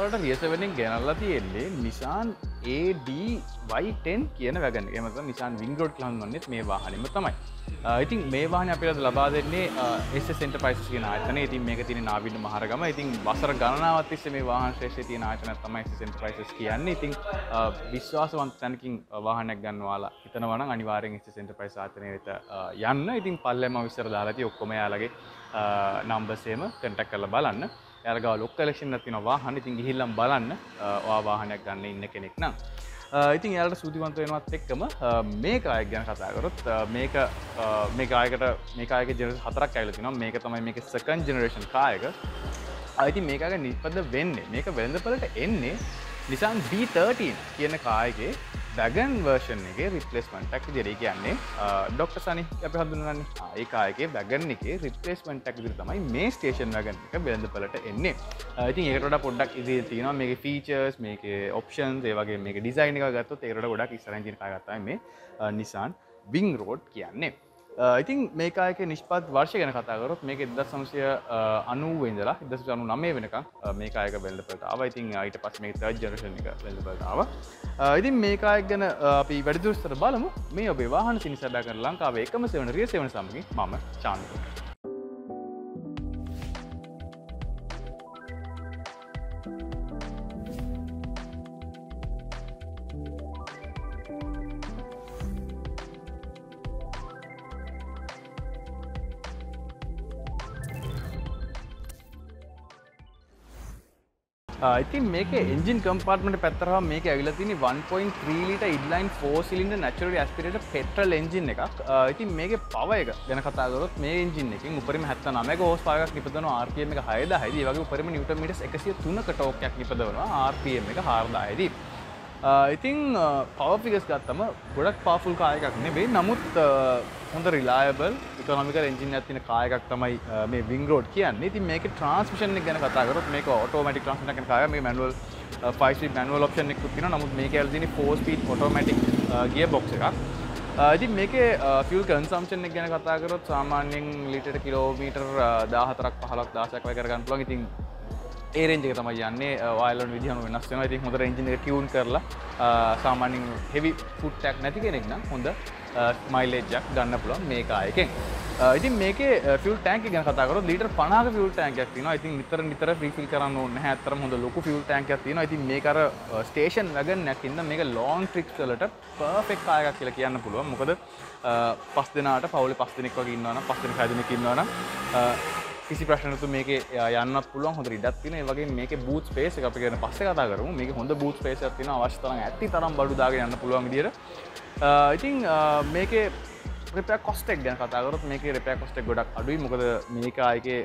ඔයාලට rear 7 එකෙන් ගෙනල්ලා තියෙන්නේ Nissan ADY10 කියන වැගන් එක. එහෙම නැත්නම් Nissan Wing Road කියලා හඳුන්වන්නේ මේ වාහනේම තමයි. ඉතින් මේ වාහනේ අපිට ලබා දෙන්නේ SS Enterprises කියන ආයතනය. ඉතින් මේක තියෙන නාවින්න මහරගම. ඉතින් වසර ගණනාවක් තිස්සේ මේ වාහන ශ්‍රේෂ්ඨයේ තියෙන ආයතනයක් තමයි SS Enterprises කියන්නේ. ඉතින් විශ්වාසවන්ත තැනකින් වාහනයක් ගන්න ඔයාලා හිතනවා නම් අනිවාර්යෙන් SS Enterprises ආයතනය වෙත යන්න. ඉතින් පල්ලෙම විස්තර දාලා තියෙයි ඔක්කොම යාලගේ නම්බර්ස් එහෙම කන්ටැක්ට් කරලා බලන්න. යාලා ගාව ලොක් කලෙක්ෂන් එකක් තියෙනවා වාහන. ඉතින් ගිහිල්ලා බලන්න ඔයා වාහනයක් ගන්න ඉන්න කෙනෙක් නම්. ඉතින් යාලට සූතිවන්ත වෙනවත් එක්කම මේ කායක ගැන කතා කරොත් මේක මේ කායකේ ජෙනරේෂන් 4ක් ඇවිල්ලා තිනවා. මේක තමයි මේකේ සෙකන්ඩ් ජෙනරේෂන් කායක. ඉතින් මේකගේ නිපද වෙන්නේ මේක වෙළඳපළට එන්නේ Nissan B13 කියන කායකේ වැගන් වර්ෂන් එකේ රිප්ලේස්මන්ට් එකක් විදිහට. ඒ කියන්නේ ඩොක්ටර් සනි අපි හඳුන්වන්නේ. ඒ කායකේ වැගන් එකේ රිප්ලේස්මන්ට් එකක් විදිහට තමයි මේ ස්ටේෂන් වැගන් එක වෙළඳපළට එන්නේ. ඉතින් ඒකට වඩා පොඩ්ඩක් ඉදිරියට තියෙනවා මේකේ ෆීචර්ස්, මේකේ ඔප්ෂන්ස්, ඒ වගේ මේකේ ඩිසයින් එක ගත්තොත් ඒකට වඩා ගොඩක් ඉස්සරහින් තියෙන කායයක් තමයි මේ Nissan Wing Road කියන්නේ. ඉතින් මේ කායකේ නිෂ්පාදිත වර්ෂය ගැන කතා කරොත් මේක 1990 ඉඳලා 1999 වෙනකම් මේ කායක වෙළඳපළට ආවා. ඉතින් ඊට පස්සේ මේක third generation එක වෙළඳපළට ආවා. ඉතින් මේ කායක ගැන අපි වැඩිදුර විස්තර බලමු. මේ ඔබේ වාහන සිනිසඩා කරන ලංකාවේ එකම සෙවන රිය සෙවන සමගින් මම චාන්දු. ඉතින් මේකේ එන්ජින් කම්පාර්ට්මන්ට් පැත්තරම මේක ඇවිල්ලා තියෙන්නේ 1.3 litre inline 4 cylinder naturally aspirated petrol engine එකක්. ඉතින් මේකේ පවර් එක ගැන කතා කරොත් මේ එන්ජින් එකෙන් උපරිම 79ක හෝස් පවර් එකක් නිපදවනවා RPM එක 6000යි. ඒ වගේ උපරිම නිව්ටන් මීටර්ස් 103ක ටෝක් එකක් නිපදවනවා RPM එක 4000යි. ඉතින් පවර් ෆිගර්ස් ගත්තම ගොඩක් පවර්ෆුල් කාර් එකක් නෙවෙයි. නමුත් හොඳ රිලයබල් ඉකොනොමිකල් එන්ජින් එකක් තියෙන කාර් එකක් තමයි මේ Wing Road කියන්නේ. ඉතින් මේකේ ට්‍රාන්ස්මිෂන් එක ගැන කතා කරොත් මේක ඔටෝමැටික් ට්‍රාන්ස්මිෂන් එකක් කාර් එකක්. මේක මැනුවල් 5 ස්පීඩ් මැනුවල් ඔප්ෂන් එකකුත් තියෙනවා. නමුත් මේකේ ඇවිල්ලා තියෙන්නේ 4 ස්පීඩ් ඔටෝමැටික් ගියර් බොක්ස් එකක්. ඉතින් මේකේ ෆියුල් කන්සම්ප්ෂන් එක ගැන කතා කරොත් සාමාන්‍යයෙන් ලීටර් කිලෝමීටර් 14ක් 15ක් 16ක් වගේ කරගන්න පුළුවන්. ඉතින් ඒ රේන්ජ් එක තමයි යන්නේ. ඔයල් වල විදිහම වෙනස් වෙනවා. ඉතින් හොඳට එන්ජින් එක ටියුන් කරලා සාමාන්‍යයෙන් හෙවි ෆුට් ටැග් නැති කෙනෙක් නම් හොඳ මයිලේජ් එකක් ගන්න පුළුවන් මේ කායකෙන්. ඉතින් මේකේ ෆියුල් ටැංක් එක ගැන කතා කරොත් ලීටර් 50ක ෆියුල් ටැංක් එකක් තියෙනවා. ඉතින් නිතර රීෆිල් කරන්න ඕනේ නැහැ. අතරම හොඳ ලොකු ෆියුල් ටැංක් එකක් තියෙනවා. ඉතින් මේක අර ස්ටේෂන් වැගන් එකක් ඉඳන් මේක ලොන්ග් ට්‍රිප්ස් වලට පර්ෆෙක්ට් කාර් එකක් කියලා කියන්න පුළුවන්. මොකද 5 දෙනාට පවුලේ 5 දෙනෙක් වගේ ඉන්නවා නම් 5 දෙනෙක් 6 දෙනෙක් ඉන්නවා නම් කිසි ප්‍රශ්නයක් නැතුව මේකේ යන්නත් පුළුවන්. හොඳ ඉඩක් තියෙනවා. ඒ වගේම මේකේ බූට් ස්පේස් එක අපි ගැන පස්සේ කතා කරමු. මේකේ හොඳ බූට් ස්පේස් එකක් තියෙනවා. අවශ්‍ය තරම් ඇති තරම් බඩු දාගෙන යන්න පුළුවන් විදියට. ඉතින් මේකේ රිපෙයාර් කොස්ට් එක ගැන කතා කරොත් මේකේ රිපෙයාර් කොස්ට් එක ගොඩක් අඩුයි. මොකද මේ කායකේ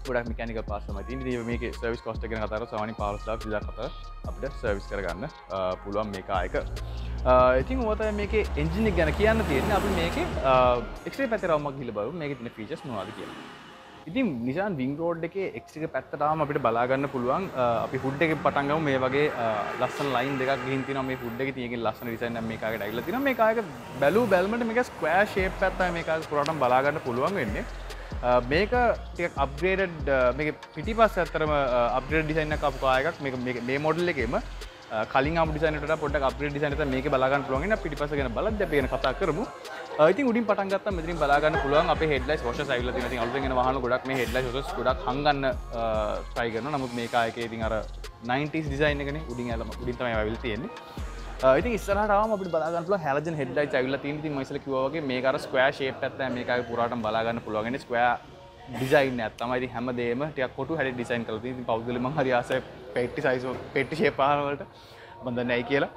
ගොඩක් මෙකැනිකල් පාර්ට්ස් තමයි තියෙන්නේ. ඉතින් මේකේ සර්විස් කොස්ට් එක ගැන කතා කරොත් සාමාන්‍යයෙන් 15000 අපිට සර්විස් කරගන්න පුළුවන් මේ කායක. ඉතින් ඔය තමයි මේකේ එන්ජින් එක ගැන කියන්න තියෙන්නේ. අපි මේකේ එක්ස්ට්‍රීම් පැත්තට රවුමක් ගිහලා බලමු. මේකේ තියෙන ෆීචර්ස් මොනවද කියලා. ඉතින් Nissan Wing Road එකේ එක්ස්ට්‍රීම් පැත්තට ආවම අපිට බලා ගන්න පුළුවන්. අපි හුඩ් එකෙන් පටන් ගමු. මේ වගේ ලස්සන ලයින් දෙකක් ගිහින් තියෙනවා මේ හුඩ් එකේ. තියෙන ලස්සන ඩිසයින් එකක් මේ කායකට ඇවිල්ලා තියෙනවා. මේ කායක බැලුමට මේක ස්ක්වයර් ෂේප් එකක් තමයි මේ කායක පුරාටම බලා ගන්න පුළුවන් වෙන්නේ. මේක ටිකක් අප්ග්‍රේඩඩ් මේක පිටිපස්ස ඇත්තරම අප්ග්‍රේඩ් ඩිසයින් එකක් ආපු කායකක්. මේක මේ මොඩල් එකේම කලින් ආපු ඩිසයින් එකට වඩා පොඩ්ඩක් අප්ග්‍රේඩ් ඩිසයින් එකක් මේකේ බලා ගන්න පුළුවන්. ඉතින් පිටිපස්ස ගැන බලද්දී අපි ගැන කතා කරමු. ඉතින් උඩින් පටන් ගත්තාම මෙතනින් බලා ගන්න පුළුවන් අපේ හෙඩ්ලයිට්ස් වොෂර්ස් ඇවිල්ලා තියෙනවා. ඉතින් අලුතෙන් එන වාහන ගොඩක් මේ හෙඩ්ලයිට්ස් වොෂර්ස් ගොඩක් හංගන්න try කරනවා. නමුත් මේ කායකේ ඉතින් අර 90s ඩිසයින් එකනේ උඩින් තමයි ඇවිල්ලා තියෙන්නේ. ඉතින් ඉස්සරහට ආවම අපිට බලා ගන්න පුළුවන් හැලජන් හෙඩ්ලයිට්ස් ඇවිල්ලා තියෙනවා. ඉතින් මම ඉස්සෙල්ලා කිව්වා වගේ මේක අර ස්ක්වයර් ෂේප් එකක් තමයි මේ කායකේ පුරාටම බලා ගන්න පුළුවන්. ඉන්නේ ස්ක්වයර් ඩිසයින් එකක් තමයි. ඉතින් හැමදේම ටිකක් කොටු හැඩේ ඩිසයින් කරලා තියෙනවා. ඉතින් පෞද්ගලික මම හරි ආසයි පෙට්ටි සයිස් පෙට්ටි ෂේප් ආහාර වලට මම දන්නේ නැහැ කියලා.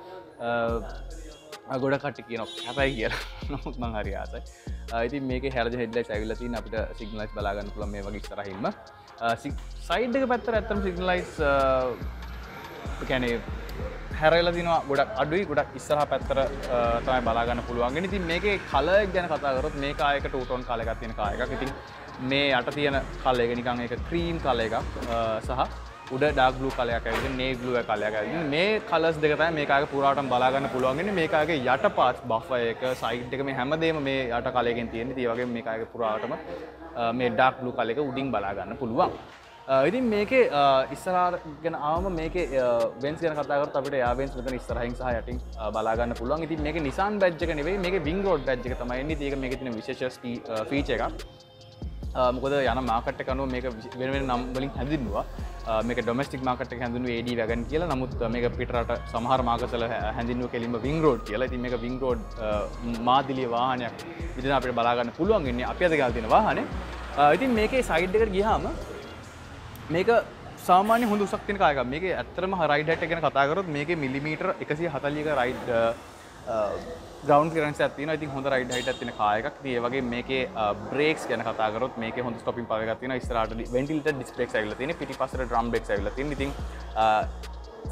ගොඩ කට්ටිය කියනවා හැබැයි කියලා. නමුත් මම හරි ආසයි. ඉතින් මේකේ හැලජන් හෙඩ්ලයිට්ස් ඇවිල්ලා තියෙන අපිට සිග්නල් ලයිට්ස් බලා ගන්න පුළුවන් මේ වගේ ඉස්සරහින්ම. සයිඩ් එක පැත්තට ඇත්තටම සිග්නල් ලයිට්ස් කියන්නේ හැරෙලා තිනවා ගොඩක් අඩුයි. ගොඩක් ඉස්සරහා පැත්තට තමයි බලා ගන්න පුළුවන්. ඉතින් මේකේ කලර් එක ගැන කතා කරොත් මේ කාර් එක ටූ ටෝන් කලර් එකක් තියෙන කාර් එකක්. ඉතින් මේ යට තියෙන කලර් එක නිකන් ඒක ක්‍රීම් කලර් එකක් සහ උඩ ඩාර්ක් බ්ලූ කලර් එකක් ඇවිදින් නේවි බ්ලූ කලර් එකක් ඇවිදින් මේ කලර්ස් දෙක තමයි මේ කාගේ පුරාටම බලා ගන්න පුළුවන් වෙන්නේ. මේ කාගේ යට පාර්ට්ස් බෆර් එක සයිඩ් එක මේ හැමදේම මේ යට කලර් එකෙන් තියෙන්නේ. ඒ වගේම මේ කාගේ පුරාටම මේ ඩාර්ක් බ්ලූ කලර් එක උඩින් බලා ගන්න පුළුවන්. ඉතින් මේකේ ඉස්සරහට ගැන ආවම මේකේ වෙන්ස් ගැන කතා කරත් අපිට එයා වෙන්ස් මෙතන ඉස්සරහින් සහ යටින් බලා ගන්න පුළුවන්. ඉතින් මේකේ Nissan badge එක නෙවෙයි මේකේ Wing Road badge එක තමයි එන්නේ. ඉතින් ඒක මේකේ තියෙන විශේෂ ෆීචර් එකක්. මොකද යන මාකට් එක අනුව මේක වෙන වෙන නම් වලින් හැඳින්වුවා. මේක ඩොමෙස්ටික් මාකට් එක හැඳින්වුවේ AD වැගන් කියලා. නමුත් මේක පිටරට සමහර මාකට්ස් වල හැඳින්වුවේ කෙලින්ම Wing Road කියලා. ඉතින් මේක Wing Road මාදිලිය වාහනයක් විදිහට අපිට බලා ගන්න පුළුවන් ඉන්නේ අපි අද ගාලා තියෙන වාහනේ. ඉතින් මේකේ සයිඩ් එකට ගියාම මේක සාමාන්‍ය හොඳ උසක් තියෙන කාර් එකක්. මේකේ ඇත්තටම රයිඩ් හයිට් එක ගැන කතා කරොත් මේකේ මිලිමීටර් 140ක රයිඩ් ග්‍රවුන්ඩ් ක්ලියරන්ස් එකක් තියෙනවා. ඉතින් හොඳ රයිඩ් හයිට් එකක් තියෙන කාර් එකක්. ඉතින් ඒ වගේ මේකේ බ්‍රේක්ස් ගැන කතා කරොත් මේකේ හොඳ ස්ටොපින් පවර් එකක් තියෙනවා. ඉස්සරහට වෙන්ටිලේටඩ් ඩිස්ක් බ්‍රේක්ස් ඇවිල්ලා තියෙනවා. පිටිපස්සට ඩ්‍රම් බ්‍රේක්ස් ඇවිල්ලා තියෙනවා. ඉතින්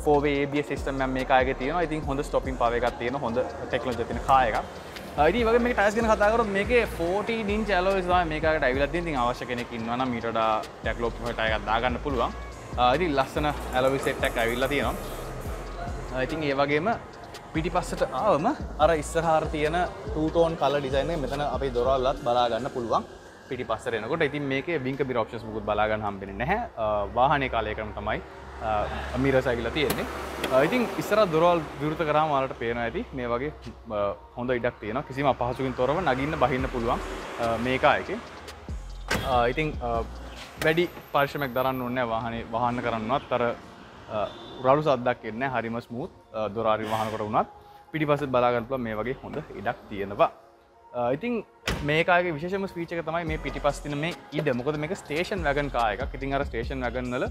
4-way ABS සිස්ටම් එකක් මේ කාර් එකේ තියෙනවා. ඉතින් හොඳ ස්ටොපින් පවර් එකක් තියෙන හොඳ ටෙක්නොලොජි තියෙන කාර් එකක්. ඉතින් වගේ මේක ටයර්ස් ගැන කතා කරොත් මේකේ 14 inch alloys තමයි මේ කාර් එකට ඇවිල්ලා තියෙන්නේ. ඉතින් අවශ්‍ය කෙනෙක් ඉන්නවා නම් මීට වඩා ටැක්ලොප් ටයර් එකක් දාගන්න පුළුවන්. ඉතින් ලස්සන alloy set එකක් ඇවිල්ලා තියෙනවා. ඉතින් ඒ වගේම පිටිපස්සට ආවම අර ඉස්සරහට තියෙන two tone color design එක මෙතන අපේ දොරවල්ලත් බලා ගන්න පුළුවන් පිටිපස්සට එනකොට. ඉතින් මේකේ wing mirror options මොකුත් බලා ගන්න හම්බෙන්නේ නැහැ. වාහනේ කාලයකම තමයි mirrors ඇවිල්ලා තියෙන්නේ. ඉතින් ඉස්සරහ දොරවල් විවෘත කරාම ඔයාලට පේනවා ඇති මේ වගේ හොඳ ඉඩක් තියෙනවා. කිසිම අපහසුකින් තොරව නගින්න බහින්න පුළුවන් මේ කායකේ. ඉතින් වැඩි පරිශ්‍රමයක් දරන්න ඕනේ නැහැ වාහන කරන්නවත් අර රළු සද්දක් එන්නේ නැහැ. හරිම ස්මූත් දොරාරි වාහනකට වුණත් පිටිපස්සෙත් බලා ගන්න පුළුවන් මේ වගේ හොඳ ඉඩක් තියෙනවා. ඉතින් මේ කාගේ විශේෂම ෆීචර් එක තමයි මේ පිටිපස්ස තියෙන මේ ඉඩ. මොකද මේක ස්ටේෂන් වැගන් කාර් එකක්. ඉතින් අර ස්ටේෂන් වැගන් වල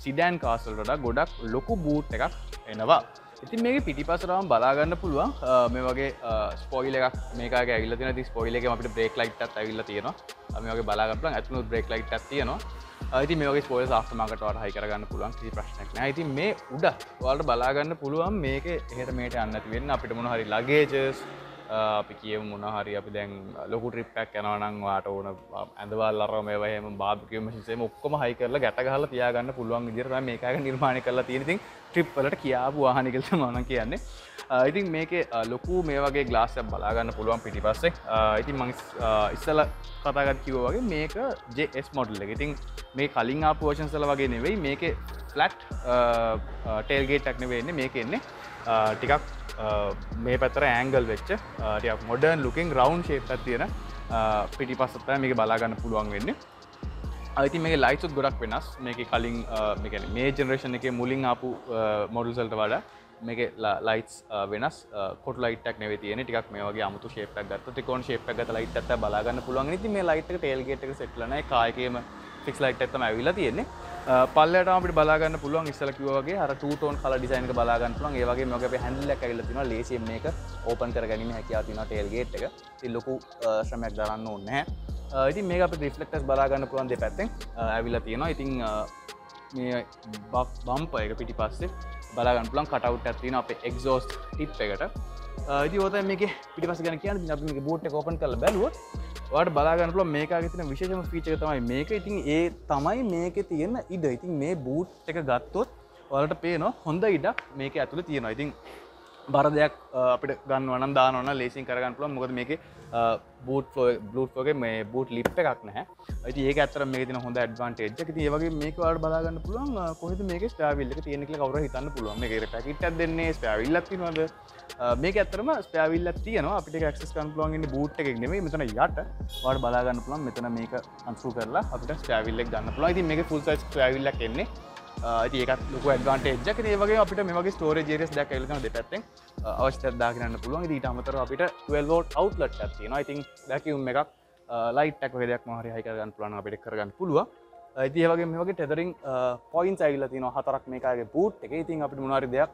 සිඩෑන් කාර්ස් වලට වඩා ගොඩක් ලොකු බූට් එකක් එනවා. ඉතින් මේකේ පිටිපස්සටම බලා ගන්න පුළුවන් මේ වගේ ස්පොයිල් එකක් මේ කාගේ ඇවිල්ලා තියෙනවා. ඉතින් ස්පොයිල් එකේම අපිට බ්‍රේක් ලයිට් එකක් ඇවිල්ලා තියෙනවා. මේ වගේ බලා ගන්න පුළුවන්. ඇතුළේ බ්‍රේක් ලයිට් එකක් තියෙනවා. ඉතින් මේ වගේ ස්පොයිලර්ස් ආෆ්ටර් මාකට් වලට හයි කරගන්න පුළුවන් කිසි ප්‍රශ්නයක් නැහැ. ඉතින් මේ උඩ ඔයාලට බලා ගන්න පුළුවන් මේකේ එහෙට මෙහෙට යන්න නැති වෙන්න අපිට මොන හරි ලගේජස් අපි කියමු මොන හරි අපි දැන් ලොකු ට්‍රිප් එකක් යනවා නම් ඔයාට ඕන ඇඳවල් අරව මේවා එහෙම බාබිකියු මැෂින්ස් එහෙම ඔක්කොම හයි කරලා ගැට ගහලා තියාගන්න පුළුවන් විදිහට තමයි මේක එක නිර්මාණය කරලා තියෙන්නේ. ඉතින් ට්‍රිප් වලට කියාපු වාහනේ කියලා තමයි මම කියන්නේ. ඉතින් මේකේ ලොකු මේ වගේ ග්ලාස් එකක් බලා ගන්න පුළුවන් පිටිපස්සේ. ඉතින් මම ඉස්සලා කතා කරලා කිව්වා වගේ මේක JS මොඩල් එක. ඉතින් මේ කලින් ආපු versions වල වගේ නෙවෙයි මේකේ ෆ්ලැට් ටේල්ගේට් එකක් නෙවෙයි එන්නේ. මේකේ එන්නේ ටිකක් මේ පැත්තට ඇංගල් වෙච්ච ටිකක් මොඩර්න් ලුකින් රවුන්ඩ් ෂේප් එකක් තියෙන පිටිපස්සට තමයි මේක බලා ගන්න පුළුවන් වෙන්නේ. ඉතින් මේකේ ලයිට්ස් උත් ගොඩක් වෙනස්. මේකේ කලින් මේ කියන්නේ මේ ජෙනරේෂන් එකේ මුලින් ආපු මොඩල්ස් වලට වඩා මේකේ ලයිට්ස් වෙනස්. කොටු ලයිට් එකක් නෙවෙයි තියෙන්නේ. ටිකක් මේ වගේ අමුතු ෂේප් එකක් ගත්තා. ත්‍රිකෝණ ෂේප් එකක් ගත්තා ලයිට් එකක් බලා ගන්න පුළුවන්. ඉතින් මේ ලයිට් එක ටේල් ගේට් එක සෙට් කරලා නැහැ. කායකේම ෆික්ස් ලයිට් එකක් තමයි ඇවිල්ලා තියෙන්නේ. පල්ලයට අපිට බලා ගන්න පුළුවන් ඉස්සලා කිව්වා වගේ අර two tone color design එක බලා ගන්න පුළුවන්. ඒ වගේම මේ වගේ අපේ හැන්ඩල් එකක් ඇවිල්ලා තියෙනවා. ලේසියෙන් මේක ඕපන් කරගැනීමේ හැකියාව තියෙනවා ටේල් ගේට් එක. ඉතින් ලොකු ශ්‍රමයක් දරන්න ඕනේ නැහැ. ඉතින් මේක අපිට රිෆ්ලෙක්ටර්ස් බලා ගන්න පුළුවන් දෙපැත්තෙන් ඇවිල්ලා තියෙනවා. ඉතින් මේ බම්පර් එක පිටිපස්සේ බලා ගන්න පුළුවන් කට් අවුට් එකක් තියෙනවා අපේ එක්සෝස්ට් ටිප් එකට. ඉතින් ඔය තමයි මේකේ පිටිපස්ස ගැන කියන්නේ. ඉතින් අපි මේකේ බූට් එක ඕපන් කරලා බැලුවොත් ඔයාලට බලා ගන්න පුළුවන් මේකාගේ තියෙන විශේෂම ෆීචර් එක තමයි මේක. ඉතින් ඒ තමයි මේකේ තියෙන ඉඩ. ඉතින් මේ බූට් එක ගත්තොත් ඔයාලට පේනවා හොඳ ඉඩක් මේකේ ඇතුලේ තියෙනවා. ඉතින් බර දෙයක් අපිට ගන්නවා නම් දානවා නම් ලේසියෙන් කරගන්න පුළුවන්. මොකද මේකේ බූට් ෆ්ලෝ එකේ මේ බූට් ලිප් එකක් නැහැ. ඉතින් ඒක ඇත්තටම මේකේ තියෙන හොඳ ඇඩ්වාන්ටේජ් එක. ඉතින් ඒ වගේ මේක ඔයාලට බලා ගන්න පුළුවන් කොහෙද මේකේ ස්පෙයා වීල් එක තියෙන්නේ කියලා කවුරු හිතන්න පුළුවන්. මේකේ පැකට් එකක් දෙන්නේ ස්පෙයා වීල් එකක් තියෙනවද? මේක ඇත්තටම ස්පෙයා වීල් එකක් තියෙනවා. අපිට ඒක ඇක්සස් කරන්න පුළුවන් ඉන්නේ බූට් එකකින් නෙමෙයි. මෙතන යට ඔයාලට බලා ගන්න පුළුවන් මෙතන මේක අන්ස්ක්‍රූ කරලා අපිට ස්පෙයා වීල් එක ගන්න පුළුවන්. ඉතින් මේකේ ෆුල් සයිස් ස්පෙයා වීල් එකක් එන්නේ. ඉතින් ඒකත් ලොකු ඇඩ්වාන්ටේජ් එකක්. ඉතින් ඒ වගේම අපිට මේ වගේ ස්ටෝරේජ් ඒරියාස් දෙකක් ඇවිල්ලා තියෙනවා දෙපැත්තෙන්. අවශ්‍යතාව දාගෙන යන්න පුළුවන්. ඉතින් ඊට අමතරව අපිට 12 වෝල්ට් අවුට්ලට් එකක් තියෙනවා. ඉතින් වැකියුම් එකක් ලයිට් එකක් වගේ දෙයක් මොනවා හරි හයි කරගන්න පුළුවන් නම් අපිට කරගන්න පුළුවන්. ඉතින් ඒ වගේම මේ වගේ ටෙදරින් පොයින්ට්ස් ඇවිල්ලා තියෙනවා හතරක් මේකාගේ බූට් එකේ. ඉතින් අපිට මොනවා හරි දෙයක්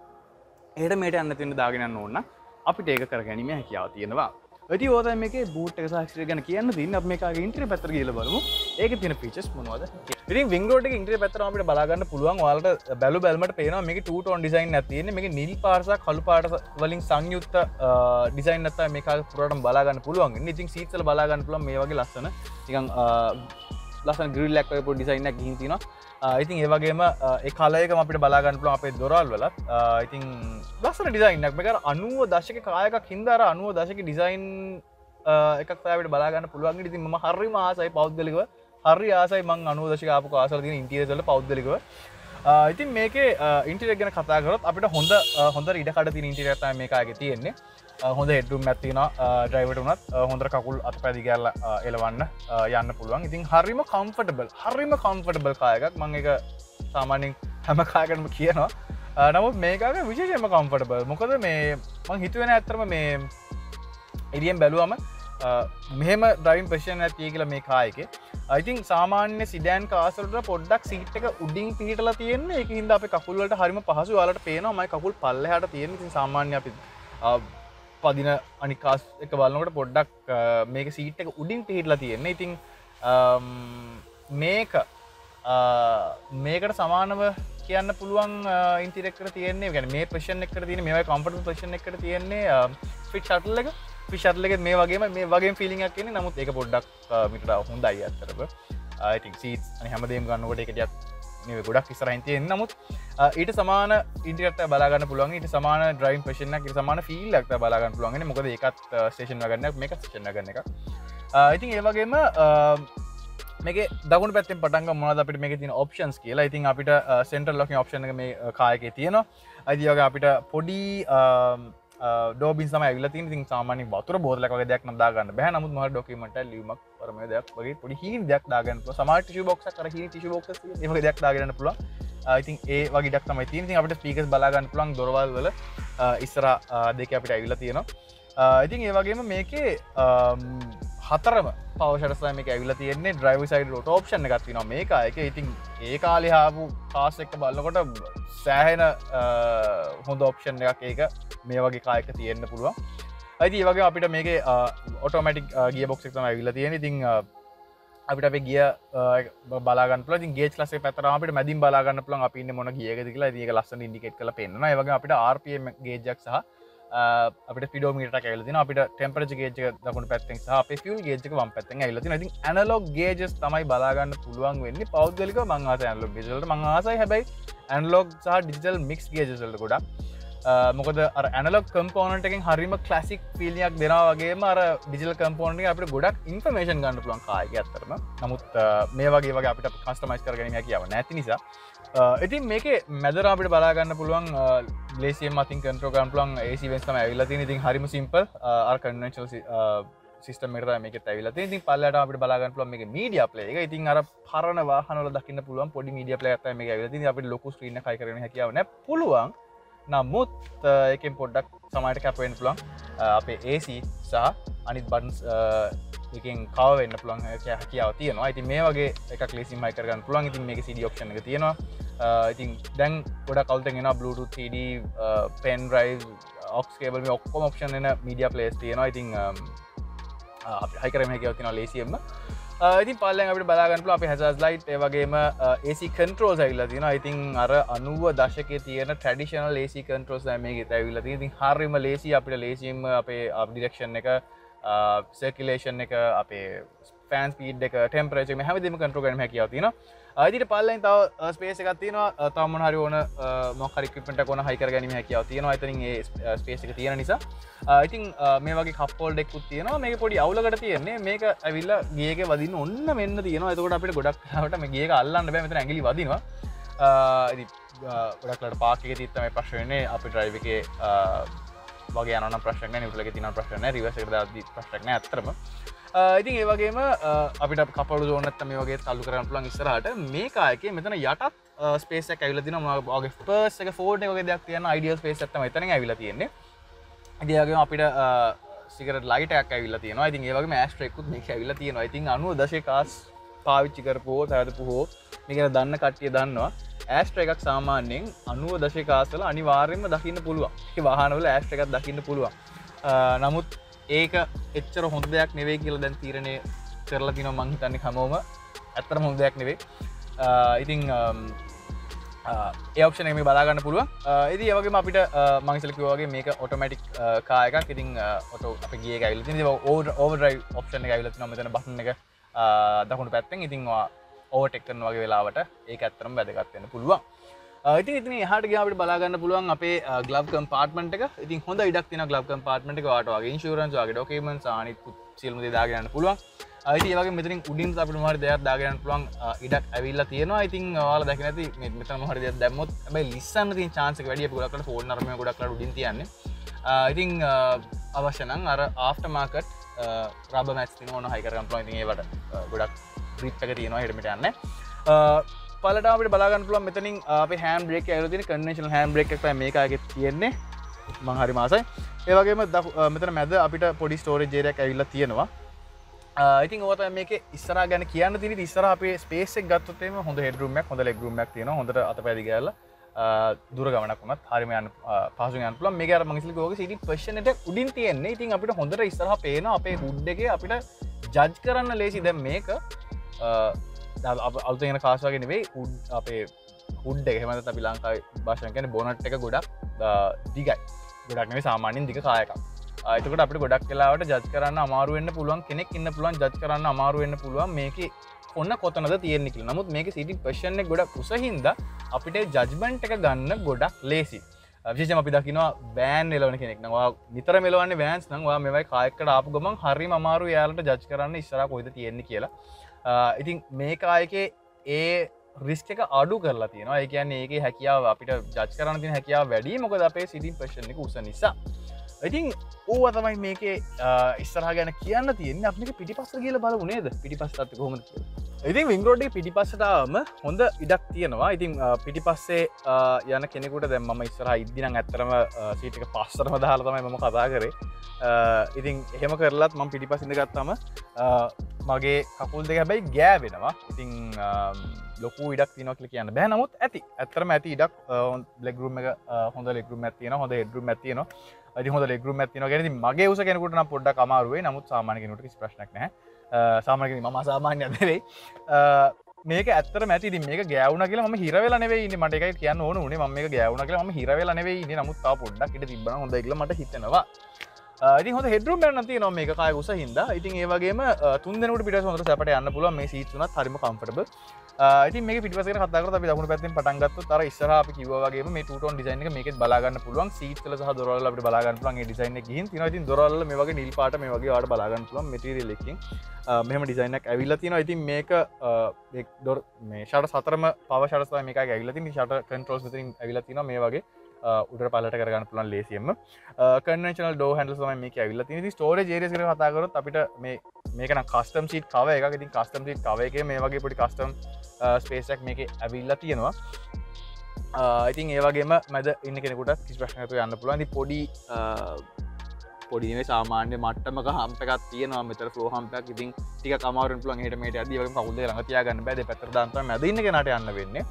එහෙට මෙහෙට යන්න තියෙන දාගෙන යන්න ඕන නම් අපිට ඒක කරගැනීමේ හැකියාව තියෙනවා. ඉතින් ඕක තමයි මේකේ බූට් එක සහ ඇක්සලරේටර් ගැන කියන්න තියෙන්නේ. අපි මේකාගේ ඉන්ටීරියර් පැත්තට ගිහලා බලමු. ඒකේ තියෙන ෆීචර්ස් මොනවද? ඉතින් විං රෝඩ් එකේ ඉන්ටීරියර් පැත්තට අපිට බලා ගන්න පුළුවන්. ඔයාලට බැලුමට පේනවා මේකේ two tone design එකක් තියෙන්නේ. මේකේ නිල් පාට සහ කළු පාට වලින් සංයුක්ත design එකක් තමයි මේකාගේ පුරාටම බලා ගන්න පුළුවන්. ඉතින් සීට්ස් වල බලා ගන්න පුළුවන් මේ වගේ ලස්සන නිකන් ලස්සන ග්‍රිල් එකක් වගේ පොඩි design එකක් ගිහින් තිනවා. ඉතින් ඒ වගේම ඒ කලර් එකම අපිට බලා ගන්න පුළුවන් අපේ දොරවල් වලත්. ඉතින් ලස්සන ඩිසයින් එකක්. මේක අර 90 දශකේ කාර් එකක් හින්දා අර 90 දශකේ ඩිසයින් එකක් තමයි අපිට බලා ගන්න පුළුවන්. ඉතින් මම හරිම ආසයි පෞද්ගලිකව හරි ආසයි මං 90 දශක ආපු කාසල තියෙන ඉන්ටීරියර්ස් වල පෞද්ගලිකව. ඉතින් මේකේ ඉන්ටීරියර් ගැන කතා කරොත් අපිට හොඳ ඉඩ කඩ තියෙන ඉන්ටීරියර් තමයි මේක ආගේ තියෙන්නේ. හොඳ හෙඩ්රූම් එකක් තියෙනවා ඩ්‍රයිවර්ට උනත් හොඳට කකුල් අතපය දිගහැරලා එලවන්න යන්න පුළුවන්. ඉතින් හරිම කම්ෆර්ටබල් කාර් එකක්. මම ඒක සාමාන්‍යයෙන් හැම කාර් එකකටම කියනවා. නමුත් මේකක විශේෂයෙන්ම කම්ෆර්ටබල්. මොකද මේ මං හිතුවේ නෑ අත්‍තරම මේ එළියෙන් බැලුවම මෙහෙම ඩ්‍රයිවිං පොසිෂන් එකක් තියෙයි කියලා මේ කාර් එකේ. I think සාමාන්‍ය සිඩෑන් කාර්ස් වලට පොඩ්ඩක් සීට් එක උඩින් පිහිටලා තියෙන්නේ. ඒකින් හින්දා අපේ කකුල් වලට හරිම පහසුයි. ඔයාලට පේනවා මගේ කකුල් පල්ලෙහාට තියෙන. ඉතින් සාමාන්‍ය අපි පදින අනික් කාස් එක බලනකොට පොඩ්ඩක් මේක සීට් එක උඩින් පිහිටලා තියෙන්නේ. ඉතින් මේකට සමානව කියන්න පුළුවන් ඉන්ටීරියර් එකට තියෙන්නේ. ඒ කියන්නේ මේ පොසිෂන් එකට තියෙන්නේ මේ වගේ කම්ෆර්ටබල් පොසිෂන් එකට තියෙන්නේ ෆිට් ෂටල් එක. ෆිට් ෂටල් එකේ මේ වගේම ෆීලිං එකක් එන්නේ. නමුත් ඒක පොඩ්ඩක් මිට හොඳයි අත්තරම. I think seats අනේ හැමදේම ගන්නකොට ඒක ටිකක් මේ ගොඩක් ඉස්සරහින් තියෙන. නමුත් ඊට සමාන ඉන්ටීරියර් එකක් බලා ගන්න පුළුවන්. ඊට සමාන ඩ්‍රයිවිං පොසිෂන් එකක් ඊට සමාන ෆීල් එකක් බලා ගන්න පුළුවන්. ඉන්නේ මොකද ඒකත් ස්ටේෂන් වගන්න එකක් මේකත් ස්ටේෂන් වගන්න එකක්. ඉතින් ඒ වගේම මේකේ දකුණු පැත්තෙන් පටන් ගමු මොනවද අපිට මේකේ තියෙන ඔප්ෂන්ස් කියලා. ඉතින් අපිට සෙන්ටරල් ලොකින් ඔප්ෂන් එක මේ කාර් එකේ තියෙනවා. ඒ වගේ අපිට පොඩි ඩෝබින්ස් තමයි ඇවිල්ලා තියෙන්නේ. ඉතින් සාමාන්‍යයෙන් වතුර බෝතලයක් වගේ දෙයක් නම් දාගන්න බෑ. නමුත් මොහොත ඩොකියුමන්ට් එක ලියුමක් වරමේ දෙයක් වගේ පොඩි හීන් දෙයක් දාගන්න පුළුවන්. සමහර ටිෂු බොක්ස් එකක් අර හීන් ටිෂු බොක්ස් තියෙන ඒ වගේ දෙයක් දාගෙන පුළුවන්. ඉතින් ඒ වගේ දෙයක් තමයි තියෙන්නේ. ඉතින් අපිට ස්පීකර්ස් බලා ගන්න පුළුවන් දොරවල් වල ඉස්සරහ දෙකේ අපිට ඇවිල්ලා තියෙනවා. ඉතින් ඒ වගේම මේකේ හතරම පවර් ෂටර්ස් තමයි මේක ඇවිල්ලා තියෙන්නේ. ඩ්‍රයිවර් සයිඩ් රෝටෝ ඔප්ෂන් එකක් තියෙනවා මේක. ඉතින් ඒ කාලේ ආපු කාස් එක බලනකොට සෑහෙන හොඳ ඔප්ෂන් එකක් ඒක මේ වගේ කාර් එකක තියෙන්න පුළුවන්. ඉතින් ඒ වගේම අපිට මේකේ ඔටෝමැටික් ගියර් බොක්ස් එක තමයි ඇවිල්ලා තියෙන්නේ. ඉතින් අපිට අපේ ගියර් බලා ගන්න පුළුවන්. ඉතින් ගේජ් ක්ලාස් එක පැත්තට අපිට මැදින් බලා ගන්න පුළුවන් අපි ඉන්නේ මොන ගියර් එකද කියලා. ඉතින් ඒක ලස්සනට ඉන්ඩිකේට් කරලා පෙන්නනවා. ඒ වගේම අපිට RPM ගේජ් එකක් සහ අපිට ස්පීඩෝමීටර් එකක් ඇවිල්ලා තියෙනවා. අපිට ටෙම්පරේචර් ගේජ් එක දකුණු පැත්තෙන් සහ අපේ ෆියුල් ගේජ් එක වම් පැත්තෙන් ඇවිල්ලා තියෙනවා. ඉතින් ඇනලොග් ගේජස් තමයි බලා ගන්න පුළුවන් වෙන්නේ. පෞද්ගලිකව මම ආසයි ඇනලොග් ගේජ් වලට. මම ආසයි හැබැයි ඇනලොග් සහ ඩිජිටල් මික්ස් ගේජස් වලට ගොඩක්. මොකද අර ඇනලොග් කම්පෝනන්ට් එකෙන් හරිම ක්ලාසික් ෆීලිං එකක් දෙනවා වගේම අර ඩිජිටල් කම්පෝනන්ට් එකෙන් අපිට ගොඩක් ඉන්ෆර්මේෂන් ගන්න පුළුවන් කාර් එකේ අතරම. නමුත් මේ වගේ අපිට කස්ටමයිස් කරගැනීම හැකියාව නැති නිසා ඉතින් මේකේ මැදට අපිට බලා ගන්න පුළුවන් ග්ලේසියම් අතින් කන්ට්‍රෝල් කරන්න පුළුවන් AC vents තමයි ඇවිල්ලා තියෙන්නේ. ඉතින් හරිම සිම්පල් අර කන්වෙන්ෂනල් සිස්ටම් එකට තමයි මේකත් ඇවිල්ලා තියෙන්නේ. ඉතින් පල්ලයට අපිට බලා ගන්න පුළුවන් මේකේ මීඩියා ප්ලේ එක. ඉතින් අර පරණ වාහන වල දකින්න පුළුවන් පොඩි මීඩියා ප්ලේ එකක් තමයි මේක ඇවිල්ලා තියෙන්නේ. අපිට ලොකු ස්ක්‍රීන් එකක් හයි කරගෙන හැකියාව නැහැ. පුළුවන්. නමුත් ඒකෙන් පොඩ්ඩක් සමහරට කැප වෙන්න පුළුවන් අපේ AC සහ අනිත් බටන්ස් එකෙන් කව වෙන්න පුළුවන් හැකියාව තියෙනවා. ඉතින් මේ වගේ එකක් ලේසියෙන් හයි කරගන්න පුළුවන්. ඉතින් මේකේ CD ඔප්ෂන් එක තියෙනවා. ඉතින් දැන් ගොඩක් කවුල්ටෙන් එනවා Bluetooth CD pen drive aux cable මේ ඔක්කොම ඔප්ෂන් එන media players තියෙනවා. ඉතින් අපිට හයි කරගෙන හැකියාව තියෙනවා ලේසියෙන්ම. ඉතින් පල්ලෙන් අපිට බලා ගන්න පුළුවන් අපේ hazard light ඒ වගේම AC controls ඇවිල්ලා තියෙනවා. ඉතින් අර 90 දශකයේ තියෙන traditional AC controls තමයි මේකෙත් ඇවිල්ලා තියෙන්නේ. ඉතින් හරියම ලේසි අපිට ලේසියෙන්ම අපේ direction එක circulation එක අපේ fan speed එක temperature මේ හැමදේම control කරන්න හැකියාව තියෙනවා. ඉතින් පල්ලෙන් තව ස්පේස් එකක් තියෙනවා. තව මොන හරි ඕන මොකක් හරි equipment එකක් ඕන හයි කරගැනීම හැකියාව තියෙනවා. එතනින් ඒ ස්පේස් එක තියෙන නිසා ඉතින් මේ වගේ කප් හෝල්ඩර් එකකුත් තියෙනවා. මේක පොඩි අවුලකට තියෙන්නේ. මේක ඇවිල්ලා ගේ එකේ වදින්න ඔන්න මෙන්න තියෙනවා. එතකොට අපිට ගොඩක් වෙලාවට මේ ගේ එක අල්ලන්න බෑ. මෙතන ඇඟිලි වදිනවා. ඉතින් ගොඩක් වෙලාවට පාක් එකේ තියෙත් තමයි ප්‍රශ්න වෙන්නේ. අපි ඩ්‍රයිව් එකේ වගේ යනවා නම් ප්‍රශ්නයක් නැහැ. නිව්ට්‍රල් එකේ තියෙනවා ප්‍රශ්නයක් නැහැ. රිවර්ස් එකට දාද්දි ප්‍රශ්නයක් නැහැ අත්‍තරම. ඉතින් ඒ වගේම අපිට කපළු zone නැත්නම් මේ වගේ තල්ලු කරන්න පුළුවන් ඉස්සරහට. මේ කාර් එකේ මෙතන යටත් ස්පේස් එකක් ඇවිල්ලා තියෙනවා. මොනවා වගේ පර්ස් එක ෆෝල්ඩ් එක වගේ දෙයක් තියෙන අයිඩියල් ස්පේස් එකක් තමයි එතනින් ඇවිල්ලා තියෙන්නේ. ඉතින් ඒ වගේම අපිට සිගරට් ලයිට් එකක් ඇවිල්ලා තියෙනවා. ඉතින් ඒ වගේම ඇස්ට්‍රේ එකකුත් මේක ඇවිල්ලා තියෙනවා. ඉතින් 90 දශකයේ කාස් පාවිච්චි කරපු හෝ සාදපු හෝ මේක දන්න කට්ටිය දන්නවා. ඇස්ට්‍රේ එකක් සාමාන්‍යයෙන් 90 දශකයේ කාස් වල අනිවාර්යයෙන්ම දකින්න පුළුවන්. ඒ වාහනවල ඇස්ට්‍රේ එකක් දකින්න පුළුවන්. නමුත් ඒක එච්චර හොඳ දෙයක් නෙවෙයි කියලා දැන් තීරණය කරලා තිනවා මං හිතන්නේ හැමෝම. ඇත්තටම හොඳ දෙයක් නෙවෙයි. ඉතින් ඒ ඔප්ෂන් එක මේ බලා ගන්න පුළුවන්. ඉතින් ඒ වගේම අපිට මම ඉස්සෙල්ලා කිව්වා වගේ මේක ඔටෝමැටික් කාර් එකක්. ඉතින් ඔටෝ අපේ ගියර් එක ඇවිල්ලා තියෙනවා. ඉතින් ඕවර්ඩ්‍රයිව් ඔප්ෂන් එක ඇවිල්ලා තියෙනවා. මෙතන බටන් එක දකුණු පැත්තෙන්. ඉතින් ඕවර්ටේක් කරන වගේ වෙලාවට ඒක ඇත්තටම වැදගත් වෙන්න පුළුවන්. ඉතින් එහාට ගියාම අපිට බලා ගන්න පුළුවන් අපේ ග්ලව් කම්පාර්ට්මන්ට් එක. ඉතින් හොඳ ඉඩක් තියෙනවා ග්ලව් කම්පාර්ට්මන්ට් එක. ඔයාලට වගේ ඉන්ෂුරන්ස්, ඔයාගේ ඩොකියුමන්ට්ස්, අනිත් සියලුම දේ දාගෙන යන්න පුළුවන්. අයිති ඒ වගේ මෙතනින් උඩින් අපිට මොහරි දෙයක් දාගෙන යන්න පුළුවන් ඉඩක් ඇවිල්ලා තියෙනවා. ඉතින් ඔයාලා දැක නැති මෙතන මොහරි දෙයක් දැම්මොත් හැබැයි ලිස්සන්න තියෙන chance එක වැඩි. අපි ගොඩක් කරලා ෆෝන් නරඹන ගොඩක් කරලා උඩින් තියන්නේ. ඉතින් අවශ්‍ය නම් අර ආෆ්ටර් මාකට් රබර් මැට්ස් තියෙනවා ඕන හයි කරගන්න පුළුවන්. ඉතින් ඒවට ගොඩක් grip එක තියෙනවා හෙට මෙට යන්නේ. පළට අපිට බලා ගන්න පුළුවන් මෙතනින් අපේ හෑන්ඩ් බ්‍රේක් එක ඇවිල්ලා තියෙන කන්වෙන්ෂනල් හෑන්ඩ් බ්‍රේක් එකක් තමයි මේක ආගේ තියෙන්නේ. මං හරි මාසයි. ඒ වගේම මෙතන මැද අපිට පොඩි ස්ටෝරේජ් ඒරියක් ඇවිල්ලා තියෙනවා. ඉතින් ඔය තමයි මේකේ ඉස්සරහා ගැන කියන්න තියෙන. ඉතින් ඉස්සරහා අපේ ස්පේස් එක ගත්තොත් එහෙම හොඳ හෙඩ් රූම් එකක්, හොඳ ලෙග් රූම් එකක් තියෙනවා. හොඳට අතපය දිග ඇරලා දුර ගමනක් වුණත් හරියම යන්න පහසුවෙන් යන්න පුළුවන්. මේක අර මං ඉස්සෙල්ලා කිව්වා වගේ සීටින් පොසිෂන් එක උඩින් තියෙන්නේ. ඉතින් අපිට හොඳට ඉස්සරහා පේනවා අපේ හුඩ් එකේ අපිට ජජ් කරන්න ලේසි. දැන් මේක අලුතෙන් එන කාස් වගේ නෙවෙයි අපේ හුඩ් එක. එහෙම නැත්නම් අපි ලංකාවේ භාෂාවෙන් කියන්නේ බොනට් එක ගොඩක් දිගයි. ගොඩක් නෙවෙයි සාමාන්‍යයෙන් දිග කායයක්. එතකොට අපිට ගොඩක් වෙලාවට ජජ් කරන්න අමාරු වෙන්න පුළුවන්, කෙනෙක් ඉන්න පුළුවන් ජජ් කරන්න අමාරු වෙන්න පුළුවන් මේකේ ඔන්න කොතනද තියෙන්නේ කියලා. නමුත් මේකේ සීටින් පොසිෂන් එක ගොඩක් උස හින්දා අපිට ජජ්මන්ට් එක ගන්න ගොඩක් ලේසි. විශේෂයෙන්ම අපි දකිනවා වෑන් එලවන කෙනෙක් නම් ඔයා නිතර මෙලවන්නේ වෑන්ස් නම් ඔයා මේවයි කායයකට ආපු ගමන් හරිම අමාරු යාලට ජජ් කරන්න ඉස්සරහා කොයිද තියෙන්නේ කියලා. ඉතින් මේ කායකේ ඒ රිස්ක් එක අඩු කරලා තියෙනවා. ඒ කියන්නේ ඒකේ හැකියාව අපිට ජජ් කරන්න තියෙන හැකියාව වැඩි. මොකද අපේ සීටින් පොසිෂන් එක උස නිසා. ඉතින් ඕවා තමයි මේකේ ඉස්සරහා ගැන කියන්න තියෙන්නේ. අපි මේක පිටිපස්සට ගිහලා බලමු නේද? පිටිපස්සට කොහොමද කියලා. ඉතින් විං රෝඩ් එකේ පිටිපස්සට ආවම හොඳ ඉඩක් තියෙනවා. ඉතින් පිටිපස්සේ යන කෙනෙකුට දැන් මම ඉස්සරහා ඉද්දි නම් ඇත්තටම සීට් එක පස්සටම දාලා තමයි මම කතා කරේ. ඉතින් එහෙම කරලත් මම පිටිපස්සින් ඉඳගත්තාම මගේ කකුල් දෙක හැබැයි ගෑවෙනවා. ඉතින් ලොකු ඉඩක් තියෙනවා කියලා කියන්න බෑ. නමුත් ඇති. ඇත්තටම ඇති ඉඩක් ලෙග් රූම් එක හොඳ ලෙග් රූම් එකක් තියෙනවා. හොඳ හෙඩ් රූම් එකක් තියෙනවා. ඉතින් හොඳ ලෙග් රූම් එකක් තියෙනවා. කියන්නේ ඉතින් මගේ උස කෙනෙකුට නම් පොඩ්ඩක් අමාරු වෙයි. නමුත් සාමාන්‍ය කෙනෙකුට කිසි ප්‍රශ්නයක් නැහැ. සාමාන්‍ය කෙනෙක් මම අසාමාන්‍යයක් නෙවෙයි. මේක ඇත්තටම ඇති. ඉතින් මේක ගෑවුණා කියලා මම හිර වෙලා නෙවෙයි ඉන්නේ. මට ඒකයි කියන්න ඕන උනේ. මම මේක ගෑවුණා කියලා මම හිර වෙලා නෙවෙයි ඉන්නේ. නමුත් තාම පොඩ්ඩක් ඉඳ තිබ්බනම් හොඳයි කියලා මට හිතෙනවා. ඉතින් හොඳ හෙඩ් රූම් එකක් නම් තියෙනවා මේක කාය උස හින්දා. ඉතින් ඒ වගේම තුන් දෙනෙකුට පිටපස්ස හොඳට සැපට යන්න පුළුවන්. මේ සීට්ස් උනත් හරිම කම්ෆර්ටබල්. ඉතින් මේක පිටිපස්ස ගැන කතා කරලා අපි දකුණු පැත්තෙන් පටන් ගත්තොත් අර ඉස්සරහා අපි කිව්වා වගේම මේ ටූ ටෝන් ඩිසයින් එක මේකෙත් බලා ගන්න පුළුවන්. සීට්ස් වල සහ දොරවල් වල අපිට බලා ගන්න පුළුවන්. මේ ඩිසයින් එක ගිහින් තියෙනවා. ඉතින් දොරවල් වල මේ වගේ නිල් පාට මේ වගේ ඔයාලට බලා ගන්න පුළුවන් මැටීරියල් එකකින්. මෙහෙම ඩිසයින් එකක් ඇවිල්ලා තියෙනවා. ඉතින් මේක මේ ෂටර් සතරම පවර් ෂටර්ස් තමයි මේක ඇවිල්ලා තියෙන්නේ. ෂටර් කන්ට්‍රෝල්ස් මෙතනින් ඇවිල්ලා තියෙනවා මේ වගේ. උඩට පල්ලට කරගන්න පුළුවන් ලේසියෙන්ම. කන්වෙන්ෂනල් ඩෝ හැන්ඩල්ස් තමයි මේකේ ඇවිල්ලා තියෙන්නේ. ඉතින් ස්ටෝරේජ් ඒරියාස් ගැන කතා කරොත් අපිට මේක නම් කස්ටම් සීට් කවර් එකක්. ඉතින් කස්ටම් සීට් කවර් එකේ මේ වගේ පොඩි කස්ටම් ස්පේස් එකක් මේකේ ඇවිල්ලා තියෙනවා. ඉතින් ඒ වගේම මැද ඉන්න කෙනෙකුට කිසි ප්‍රශ්නයක් නැතුව යන්න පුළුවන්. ඉතින් පොඩි නෙවෙයි සාමාන්‍ය මට්ටමක හම්ප් එකක් තියෙනවා. මෙතන ෆ්ලෝ හම්ප් එකක්. ඉතින් ටිකක් අමාරු වෙන්න පුළුවන් එහෙට මෙහෙට යද්දී. ඒ වගේම කකුල් දෙක ළඟ තියාගන්න බෑ. දෙපැත්තට දාන්න තමයි මැද ඉන්න කෙනාට යන්න වෙන්නේ.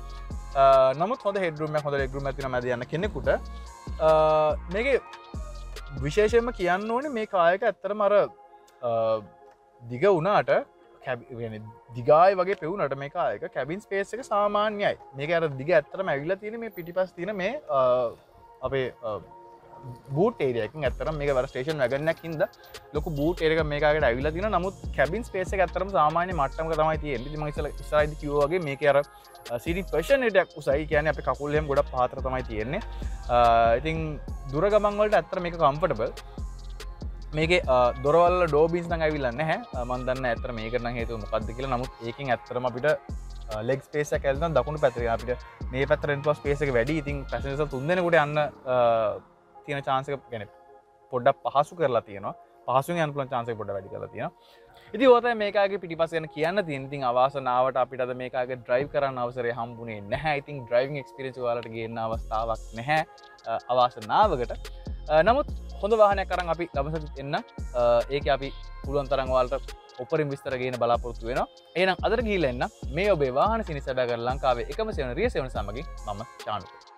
නමුත් හොඳ හෙඩ් රූම් එකක් හොඳ ලෙග් රූම් එකක් තියෙනවා මැද යන කෙනෙකුට. මේකේ විශේෂයෙන්ම කියන්න ඕනේ මේ කායක ඇත්තටම අර දිග වුණාට දිගායි වගේ පෙවුනට මේ කායක කැබින් ස්පේස් එක සාමාන්‍යයි. මේක අර දිග ඇත්තටම ඇවිල්ලා තියෙන මේ පිටිපස්ස තියෙන මේ අපේ බූට් ඒරියා එකකින් ඇත්තටම මේක වර ස්ටේෂන් වැගන් එකක් හින්දා ලොකු බූට් ඒරියා එකක් මේකකට ඇවිල්ලා තියෙනවා. නමුත් කැබින් ස්පේස් එක ඇත්තටම සාමාන්‍ය මට්ටමක තමයි තියෙන්නේ. ඉතින් මම ඉස්සරහින් කිව්වා වගේ මේකේ අර සීටින් පොසිෂන් එකක් උසයි. කියන්නේ අපේ කකුල් එහෙම ගොඩක් පහතට තමයි තියෙන්නේ. ඉතින් දුර ගමන් වලට ඇත්තට මේක කම්ෆර්ටබල්. මේකේ දොරවල් ඩෝ බින්ස් නම් ඇවිල්ලා නැහැ. මම දන්නේ ඇත්තට මේකට නම් හේතුව මොකක්ද කියලා. නමුත් ඒකෙන් ඇත්තටම අපිට ලෙග් ස්පේස් එක ඇල්ලන දකුණු පැත්තේ අපිට මේ පැත්තට එන්න පුළුවන් ස්පේස් එක වැඩි. ඉතින් පැසෙන්ජර්ස් තුන් දෙනෙකුට යන්න තියෙන chance එක يعني පොඩ්ඩක් පහසු කරලා තියෙනවා. පහසුවෙන් යන්න පුළුවන් chance එක පොඩ්ඩක් වැඩි කරලා තියෙනවා. ඉතින් ඔය තමයි මේකාගේ පිටිපස්ස ගැන කියන්න තියෙන. ඉතින් අවාසනාවට අපිට අද මේකාගේ ඩ්‍රයිව් කරන්න අවසරය හම්බුනේ නැහැ. ඉතින් ඩ්‍රයිවිං එක්ස්පීරියන්ස් ඔයාලට ගේන්න අවස්ථාවක් නැහැ අවාසනාවකට. නමුත් හොඳ වාහනයක් අරන් අපි ළමසතිත් එන්න. ඒකේ අපි පුළුවන් තරම් ඔයාලට උපරිම විස්තර ගේන්න බලාපොරොත්තු වෙනවා. එහෙනම් අදට ගිහිල්ලා එන්න. මේ ඔබේ වාහන සිනිසබෑ කර ලංකාවේ එකම සෙවන රිය සෙවන සමගින් මම චානුක.